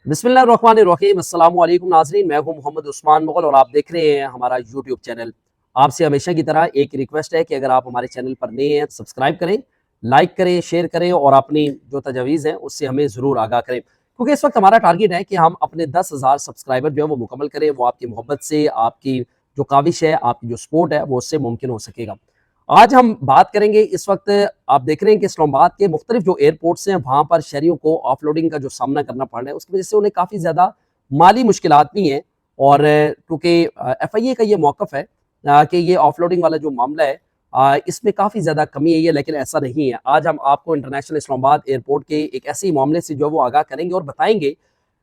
बिस्मिल्लाहिर्रहमानिर्रहीम। अस्सलाम वालेकुम नाज़रीन, मैं हूं मोहम्मद उस्मान मुग़ल और आप देख रहे हैं हमारा यूट्यूब चैनल। आपसे हमेशा की तरह एक रिक्वेस्ट है कि अगर आप हमारे चैनल पर नए हैं सब्सक्राइब करें, लाइक करें, शेयर करें और अपनी जो तजवीज़ हैं उससे हमें ज़रूर आगाह करें, क्योंकि इस वक्त हमारा टारगेट है कि हम अपने 10,000 सब्सक्राइबर जो है वो मुकम्मल करें। वो आपकी मोहब्बत से, आपकी जो काविश है, आपकी जो सपोर्ट है, वो उससे मुमकिन हो सकेगा। आज हम बात करेंगे, इस वक्त आप देख रहे हैं कि इस्लामाबाद के मुख्तलिफ जो एयरपोर्ट्स हैं वहाँ पर शहरियों को ऑफलोडिंग का जो सामना करना पड़ रहा है उसकी वजह से उन्हें काफ़ी ज़्यादा माली मुश्किलात भी हैं। और क्योंकि FIA का ये मौक़िफ़ है कि ये ऑफलोडिंग वाला जो मामला है इसमें काफ़ी ज़्यादा कमी है, लेकिन ऐसा नहीं है। आज हम आपको इंटरनेशनल इस्लामाबाद एयरपोर्ट के एक ऐसे मामले से जो है वो आगाह करेंगे और बताएंगे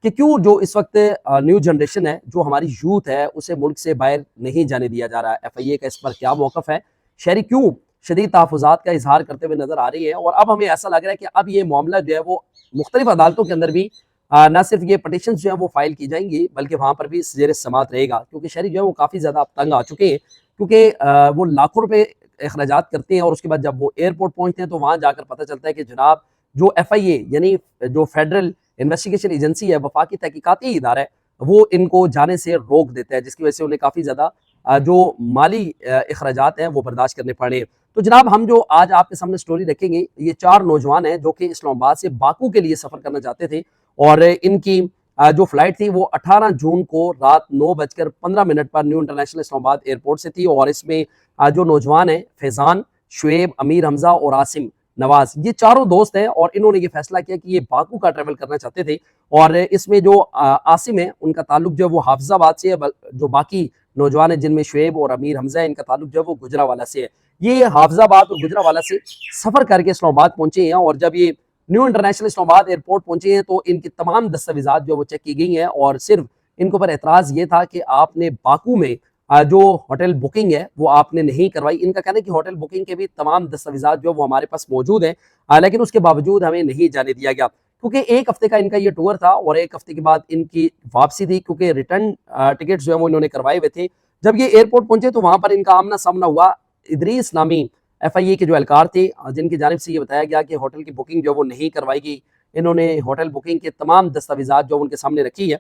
कि क्यों जो इस वक्त न्यू जनरेशन है, जो हमारी यूथ है, उसे मुल्क से बाहर नहीं जाने दिया जा रहा है। FIA का इस पर क्या मौक़िफ़ है, शहरी क्यों शदीद तहफ़्फ़ुज़ात का इज़हार करते हुए नज़र आ रही है। और अब हमें ऐसा लग रहा है कि अब ये मामला जो है वो मुख्तलिफ अदालतों के अंदर भी न सिर्फ ये पटिशन्स जो है वो फाइल की जाएंगी बल्कि वहाँ पर भी ज़ेर समात रहेगा, क्योंकि शहरी जो है वो काफ़ी ज़्यादा अब तंग आ चुके हैं। क्योंकि वो लाखों रुपए अखराजात करते हैं और उसके बाद जब वो एयरपोर्ट पहुँचते हैं तो वहाँ जाकर पता चलता है कि जनाब जो FIA यानी जो फेडरल इन्वेस्टिगेशन एजेंसी है, वफाकी तहकीकाती इदारा है, वो इनको जाने से रोक देता है, जिसकी वजह से उन्हें काफ़ी ज़्यादा जो माली अखराजात हैं वो बर्दाश्त करने पड़े। तो जनाब हम जो आज आपके सामने स्टोरी रखेंगे, ये 4 नौजवान हैं जो कि इस्लामाबाद से बाकू के लिए सफ़र करना चाहते थे और इनकी जो फ्लाइट थी वो 18 जून को रात 9:15 पर न्यू इंटरनेशनल इस्लामाबाद एयरपोर्ट से थी। और इसमें जो नौजवान हैं फैज़ान, शुएब, अमीर हमज़ा और आसिम नवाज, ये चारों दोस्त हैं और इन्होंने ये फैसला किया कि ये बाकू का ट्रैवल करना चाहते थे। और इसमें जो आसिम है उनका ताल्लुक जो है वो हाफिजाबाद से है, जो बाकी नौजवान है जिनमें शुएब और अमीर हमज़ा है, इनका ताल्लुक जो है वो गुजरावाला से है। ये हाफिजाबाद और गुजरावाला से सफ़र करके इस्लामाबाद पहुंचे हैं और जब ये न्यू इंटरनेशनल इस्लामाबाद एयरपोर्ट पहुंचे हैं तो इनकी तमाम दस्तावेज़ात जो वो चेक की गई हैं और सिर्फ इनके ऊपर एतराज़ ये था कि आपने बाकू में जो होटल बुकिंग है वो आपने नहीं करवाई। इनका कहना है कि होटल बुकिंग के भी तमाम दस्तावेज़ात जो वो हमारे पास मौजूद हैं, लेकिन उसके बावजूद हमें नहीं जाने दिया गया, क्योंकि 1 हफ्ते का इनका ये टूर था और 1 हफ्ते के बाद इनकी वापसी थी, क्योंकि रिटर्न टिकट जो है वो इन्होंने करवाए हुए थे। जब ये एयरपोर्ट पहुंचे तो वहां पर इनका आमना सामना हुआ। इदरीस नामी FIA के जो एहलकार थे, जिनकी जानिब से ये बताया गया कि होटल की बुकिंग जो वो नहीं करवाई गई। इन्होंने होटल बुकिंग के तमाम दस्तावेज़ात जो उनके सामने रखी है।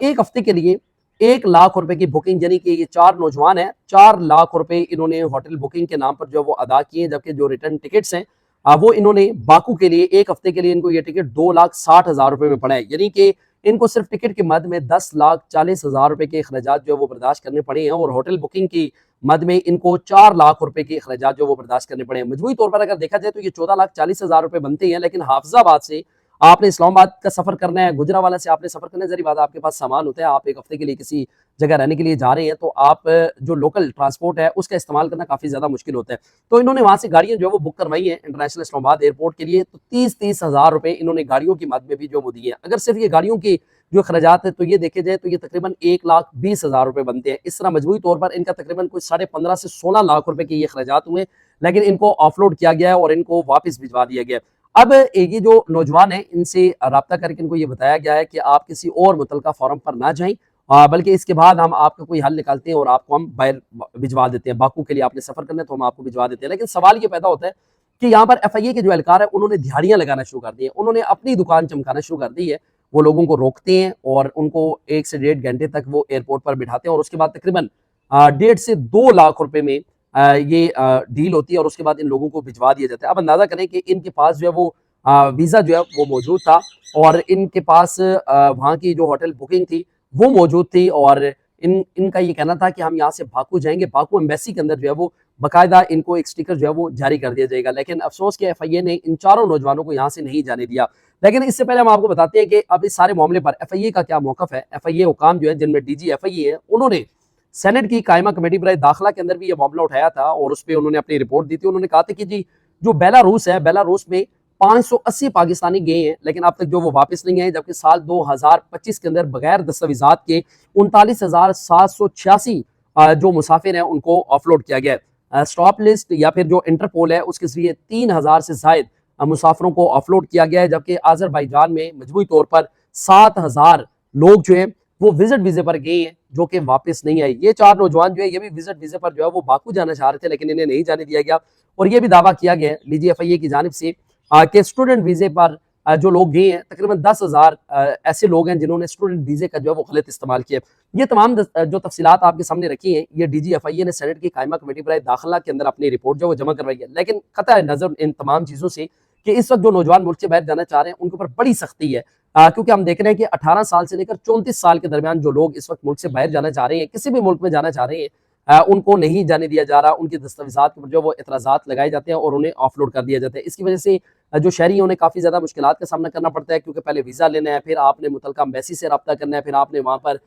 1 हफ्ते के लिए 1 लाख रुपए की बुकिंग, यानी कि ये 4 नौजवान हैं, 4 लाख रुपए इन्होंने होटल बुकिंग के नाम पर जो वो अदा किए, जबकि जो रिटर्न टिकट्स हैं वो इन्होंने बाकू के लिए 1 हफ्ते के लिए इनको ये टिकट 2,60,000 रुपए में पड़ा है। यानी कि इनको सिर्फ टिकट की मद में 10,40,000 रुपए के अखराजात जो वो बर्दाश्त करने पड़े हैं और होटल बुकिंग की मद में इनको 4 लाख रुपए के अखराजात जो वो बर्दाश्त करने पड़े हैं। मजमूई तौर पर अगर देखा जाए तो ये 14,40,000 रुपए बनते हैं, लेकिन हाफिजाबाद से आपने इस्लामाबाद का सफर करना है, गुजरावाला से आपने सफर करना है, जरी बात आपके पास सामान होता है, आप 1 हफ्ते के लिए किसी जगह रहने के लिए जा रहे हैं तो आप जो लोकल ट्रांसपोर्ट है उसका इस्तेमाल करना काफी ज्यादा मुश्किल होता है। तो इन्होंने वहां से गाड़ियां जो है वो बुक करवाई है इंटरनेशनल इस्लामाबाद एयरपोर्ट के लिए, तो 30-30 हजार रुपए इन्होंने गाड़ियों की मद में भी जो वो दिए हैं। अगर सिर्फ ये गाड़ियों की जो खर्चात है तो ये देखे जाए तो ये तकरीबन 1,20,000 रुपए बनते हैं। इस तरह मजबूरी तौर पर इनका तकरीबन कुछ 15.5 से 16 लाख रुपए के ये खर्चात हुए, लेकिन इनको ऑफलोड किया गया है और इनको वापस भिजवा दिया गया है। अब ये जो नौजवान है इनसे राब्ता करके इनको ये बताया गया है कि आप किसी और मुतलका फॉरम पर ना जाएं, बल्कि इसके बाद हम आपका कोई हल निकालते हैं और आपको हम बाहर भिजवा देते हैं। बाकू के लिए आपने सफर करना है तो हम आपको भिजवा देते हैं। लेकिन सवाल ये पैदा होता है कि यहाँ पर FIA के जो एहलकार है उन्होंने दिहाड़ियां लगाना शुरू कर दी है, उन्होंने अपनी दुकान चमकाना शुरू कर दी है। वो लोगों को रोकते हैं और उनको 1 से 1.5 घंटे तक वो एयरपोर्ट पर बिठाते हैं और उसके बाद तकरीबन 1.5 से 2 लाख रुपए में ये डील होती है और उसके बाद इन लोगों को भिजवा दिया जाता है। अब अंदाजा करें कि इनके पास जो है वो वीज़ा जो है वो मौजूद था और इनके पास वहाँ की जो होटल बुकिंग थी वो मौजूद थी और इनका ये कहना था कि हम यहाँ से बाकू जाएंगे, बाकू एम्बेसी के अंदर जो है वो बाकायदा इनको एक स्टिकर जो है वो जारी कर दिया जाएगा। लेकिन अफसोस कि FIA ने इन चारों नौजवानों को यहाँ से नहीं जाने दिया। लेकिन इससे पहले हम आपको बताते हैं कि अब इस सारे मामले पर FIA का क्या मौक़िफ़ है। FIA हुकाम जो है जिनमें DG FIA है, उन्होंने सेनेट की कायमा कमेटी बराए दाखिला के अंदर भी ये मामला उठाया था और उस पर उन्होंने अपनी रिपोर्ट दी थी। उन्होंने कहा था कि जी जो बेलारूस है, बेलारूस में 580 पाकिस्तानी गए हैं, लेकिन अब तक जो वो वापस नहीं आए, जबकि साल 2025 के अंदर बगैर दस्तावेजात के 39,786 जो मुसाफिर हैं उनको ऑफलोड किया गया है। स्टॉप लिस्ट या फिर जो इंटरपोल है उसके जरिए 3,000 से जायद मुसाफिरों को ऑफलोड किया गया है, जबकि आज़रबाईजान में मजमूई तौर पर 7,000 लोग जो है वो विजिट वीजे पर गए हैं जो कि वापस नहीं आए। ये 4 नौजवान जो है ये भी विजिट वीजे पर जो है वो बाकू जाना चाह रहे थे, लेकिन इन्हें नहीं जाने दिया गया और ये भी दावा किया गया DG FIA की जानिब से कि स्टूडेंट वीजे पर जो लोग गए हैं, तकरीबन 10,000 ऐसे लोग हैं जिन्होंने स्टूडेंट वीज़े का जो है वो गलत इस्तेमाल किया। ये तमाम जो तफसीलात आपके सामने रखी हैं, ये DGFIA ने सेनेट की कायमा कमेटी बराए दाखिला के अंदर अपनी रिपोर्ट जो है वो जमा करवाई है। लेकिन कतई नज़र इन तमाम चीज़ों से कि इस वक्त जो नौजवान मुल्क से बाहर जाना चाह रहे हैं उनके ऊपर बड़ी सख्ती है, क्योंकि हम देख रहे हैं कि 18 साल से लेकर 34 साल के दरमियान जो लोग इस वक्त मुल्क से बाहर जाना चाह रहे हैं, किसी भी मुल्क में जाना चाह रहे हैं, उनको नहीं जाने दिया जा रहा। उनकी दस्तावेज़ात के ऊपर जो वो एतराज़ात लगाए जाते हैं और उन्हें ऑफलोड कर दिया जाता है। इसकी वजह से जो शहरी हैं उन्हें काफ़ी ज़्यादा मुश्किलात का सामना करना पड़ता है, क्योंकि पहले वीज़ा लेना है, फिर आपने मुतलका एम्बेसी से रब्ता करना है, फिर आपने वहाँ पर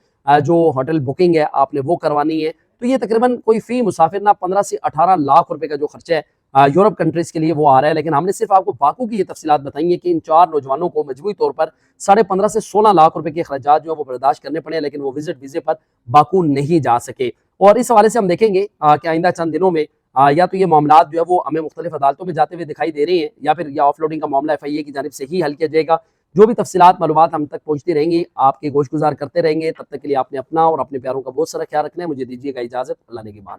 जो होटल बुकिंग है आपने वो करवानी है। तो ये तकरीबन कोई फ़ी मुसाफिर ना 15 से 18 लाख रुपए का जो खर्चा है यूरोप कंट्रीज़ के लिए वो आ रहा है। लेकिन हमने सिर्फ आपको बाकू की ये तफसीलात बताई है कि इन 4 नौजवानों को मजबूरी तौर पर 15.5 से 16 लाख रुपए के खर्चात जो है वो बर्दाश्त करने पड़े, लेकिन वो विजिट वीज़े पर बाकू नहीं जा सके। और इस हवाले से हम देखेंगे कि आइंदा चंद दिनों में या तो ये मामलात जो है वो हमें मुख्तलिफ अदालतों में जाते हुए दिखाई दे रहे हैं, या फिर या ऑफलोडिंग का मामला FIA की जानिब से ही हल किया जाएगा। जो भी तफसीलात मालूमात हम तक पहुँचती रहेंगी, आपके गोश गुजार करते रहेंगे। तब तक के लिए आपने अपना और अपने प्यारों का बहुत सारा ख्याल रखना है। मुझे दीजिएगा इजाज़त। अल्लाह ने की बात।